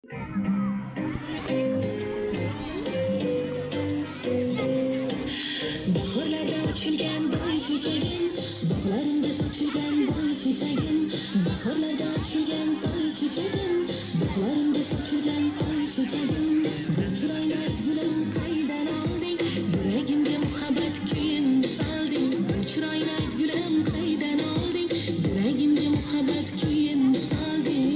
Bahorlarda ochilgan boy chechagim, bog'larimda sochilgan boy chechagim. Bahorlarda ochilgan boy chechagim, bog'larimda sochilgan boy chechagim. Bir chiroyli aytgulim qaydan olding, yuragimga muhabbat kuyin solding. Bir chiroyli aytgulim qaydan olding, yuragimga muhabbat kuyin solding.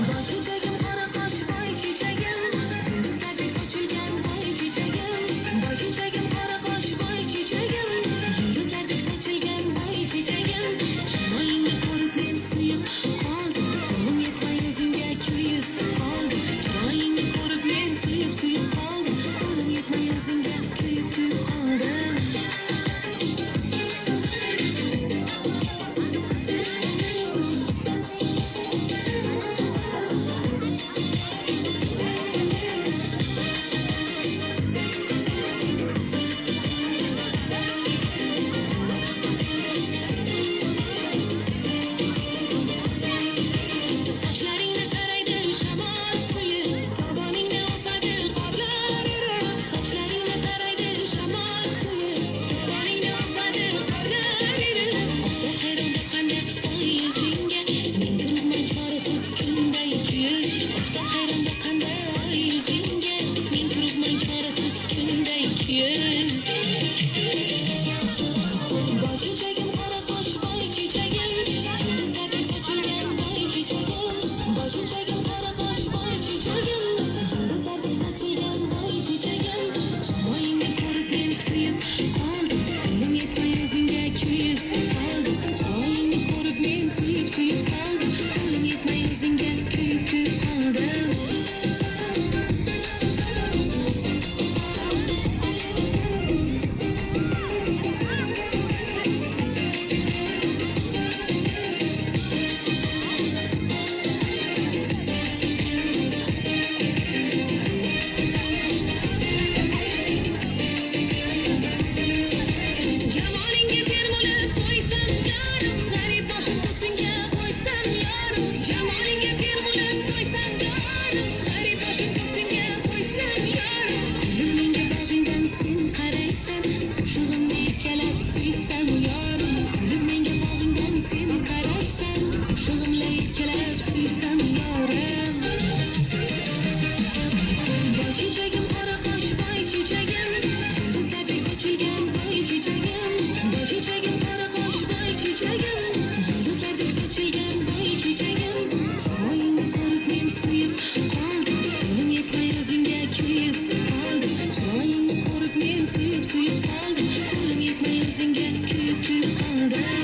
Boy chechagim qora qosh boy chechagim, yulduzlardek sochilgan boy chechagim. Boy chechagim qora qosh boy chechagim, yulduzlardek sochilgan boy chechagim. Chiroyingni ko'rib men suyib qoldim, qo'lim yetmay o'zingga kuyib qoldim. Chiroyingni ko'rib men suyib qoldim, qo'lim yetmay o'zingga kuyib qoldim. Sochlaringni taraydi shamol suyi, tovoningni o'padi qorlar erib. Sochlaringni taraydi shamol suyi, tovoningni o'padi qorlar erib. Oftob hayron boqqanda oy yuzingga, men turibman chorasiz kunday kuyib. Oftob hayron boqqanda oy yuzingga, men turibman chorasiz kunday kuyib. Boy chechagim qora qosh boy chechagim, yulduzlardek sochilgan boy chechagim. Boy chechagim qora qosh boy chechagim, yulduzlardek sochilgan boy chechagim. Chiroyingni ko'rib men suyib qoldim, qo'lim yetmay o'zingga kuyib qoldim. Chiroyingni ko'rib men suyib qoldim, qo'lim yetmay o'zingga kuyib qoldim. Jamolingga termulib qo'ysam yorim, g'arib boshim ko'ksimga qo'ysam yorim. Jamolingga termulib qo'ysam yorim, g'arib boshim ko'ksimga qo'ysam yorim. Qo'lim menga bog'ingdan sen qaraysan, qo'shig'imni erkalab suysam yorim. Qo'lim menga bog'ingdan sen qaraysan, qo'shig'imni erkalab suysam yorim. Boy chechagim qora qosh boy chechagim, yulduzlardek sochilgan boy chechagim. Boy chechagim qora qosh boy chechagim, yulduzlardek sochilgan boy chechagim. Chiroyingni ko'rib men suyib qoldim, qo'lim yetmay o'zingga kuyib qoldim. Chiroyingni ko'rib men suyib qoldim, qo'lim yetmay o'zingga kuyib qoldim.